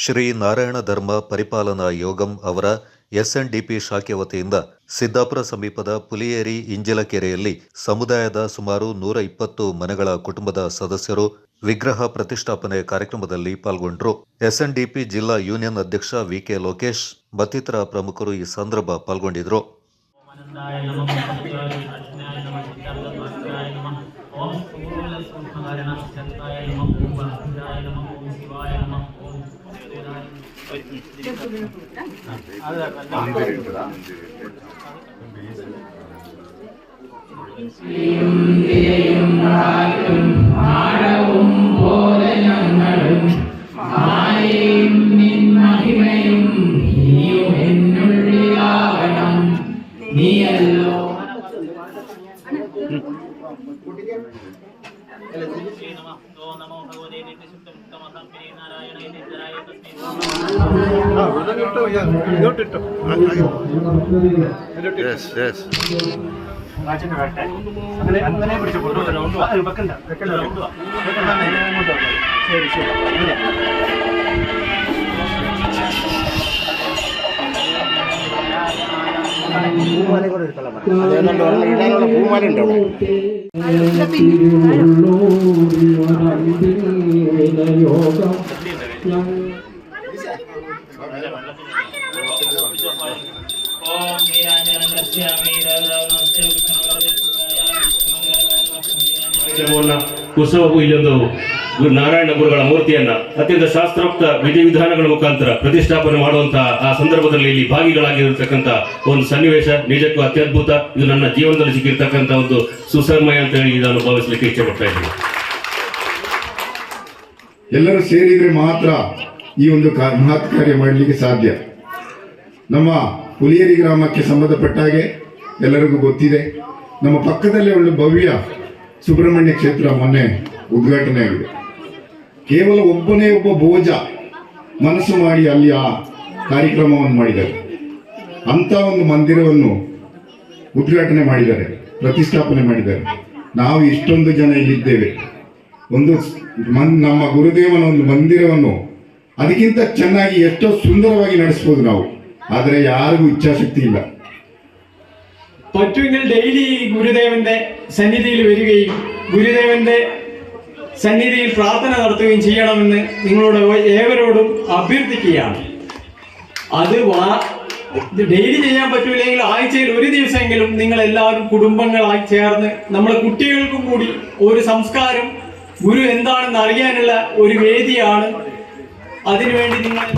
ಶ್ರೀ ನಾರಾಯಣ ಧರ್ಮ ಪರಿಪಾಲನಾ ಯೋಗಂ ಅವರ ಎಸ್ಎನ್ಡಿಪಿ ಶಾಖೆ ವತಿಯಿಂದ ಸಿದ್ದಾಪುರ ಸಮೀಪದ ಪುಲಿಯೇರಿ ಇಂಜಿಲಕೆರೆಯಲ್ಲಿ ಸಮುದಾಯದ ಸುಮಾರು 120 ಮನೆಗಳ ಕುಟುಂಬದ ಸದಸ್ಯರು ವಿಗ್ರಹ ಪ್ರತಿಷ್ಠಾಪನೆ ಕಾರ್ಯಕ್ರಮದಲ್ಲಿ ಪಾಲ್ಗೊಂಡರು. ಎಸ್ಎನ್ಡಿಪಿ ಜಿಲ್ಲಾ ಯೂನಿಯನ್ ಅಧ್ಯಕ್ಷ ವಿಕೆ ಲೋಕೇಶ್ ಮತ್ತಿತರ ಪ್ರಮುಖರು ಈ ಸಂದರ್ಭ ಪಾಲ್ಗೊಂಡಿದ್ದರು. ಉತ್ಸವವು ಇಲ್ಲೊಂದು ನಾರಾಯಣ ಗುರುಗಳ ಮೂರ್ತಿಯನ್ನ ಅತ್ಯಂತ ಶಾಸ್ತ್ರೋಕ್ತ ವಿಧಿವಿಧಾನಗಳ ಮುಖಾಂತರ ಪ್ರತಿಷ್ಠಾಪನೆ ಮಾಡುವಂತಹ ಆ ಸಂದರ್ಭದಲ್ಲಿ ಇಲ್ಲಿ ಭಾಗಿಗಳಾಗಿರತಕ್ಕಂಥ ಒಂದು ಸನ್ನಿವೇಶ ನಿಜಕ್ಕೂ ಅತ್ಯದ್ಭುತ. ಇದು ನನ್ನ ಜೀವನದಲ್ಲಿ ಸಿಕ್ಕಿರ್ತಕ್ಕಂಥ ಒಂದು ಸುಸಮಯ ಅಂತ ಹೇಳಿ ನಾನು ಭಾವಿಸಲಿಕ್ಕೆ ಇಚ್ಛೆ ಪಡ್ತಾ ಇದ್ದೀನಿ. ಎಲ್ಲರೂ ಸೇರಿದ್ರೆ ಮಾತ್ರ ಈ ಒಂದು ಮಹತ್ ಕಾರ್ಯ ಮಾಡಲಿಕ್ಕೆ ಸಾಧ್ಯ. ನಮ್ಮ ಪುಲಿಯೇರಿ ಗ್ರಾಮಕ್ಕೆ ಸಂಬಂಧಪಟ್ಟ ಹಾಗೆ ಎಲ್ಲರಿಗೂ ಗೊತ್ತಿದೆ, ನಮ್ಮ ಪಕ್ಕದಲ್ಲೇ ಒಂದು ಭವ್ಯ ಸುಬ್ರಹ್ಮಣ್ಯ ಕ್ಷೇತ್ರ ಮೊನ್ನೆ ಉದ್ಘಾಟನೆ ಆಗಿದೆ. ಕೇವಲ ಒಬ್ಬ ಭೋಜ ಮನಸ್ಸು ಮಾಡಿ ಅಲ್ಲಿ ಆ ಕಾರ್ಯಕ್ರಮವನ್ನು ಮಾಡಿದ್ದಾರೆ. ಅಂತ ಒಂದು ಮಂದಿರವನ್ನು ಉದ್ಘಾಟನೆ ಮಾಡಿದ್ದಾರೆ, ಪ್ರತಿಷ್ಠಾಪನೆ ಮಾಡಿದ್ದಾರೆ. ನಾವು ಇಷ್ಟೊಂದು ಜನ ಇಲ್ಲಿದ್ದೇವೆ, ಒಂದು ನಮ್ಮ ಗುರುದೇವನ ಒಂದು ಮಂದಿರವನ್ನು ಅದಕ್ಕಿಂತ ಚೆನ್ನಾಗಿ ಎಷ್ಟೋ ಸುಂದರವಾಗಿ ನಡೆಸ್ಬೋದು ನಾವು, ಆದರೆ ಯಾರಿಗೂ ಇಚ್ಛಾಶಕ್ತಿ ಇಲ್ಲ. പറ്റുമെങ്കിൽ ഡെയിലി ഗുരുദേവന്റെ സന്നിധിയിൽ വരികയും ഗുരുദേവന്റെ സന്നിധിയിൽ പ്രാർത്ഥന നടത്തുകയും ചെയ്യണമെന്ന് നിങ്ങളോട് ഏവരോടും അഭ്യർത്ഥിക്കുകയാണ്. അത് ഡെയിലി ചെയ്യാൻ പറ്റൂല്ലെങ്കിൽ ആഴ്ചയിൽ ഒരു ദിവസമെങ്കിലും നിങ്ങൾ എല്ലാവരും കുടുംബങ്ങളായി ചേർന്ന് നമ്മളെ കുട്ടികൾക്കും കൂടി ഒരു സംസ്കാരം ഗുരു എന്താണെന്ന് അറിയാനുള്ള ഒരു വേദിയാണ്. അതിനുവേണ്ടി നിങ്ങൾ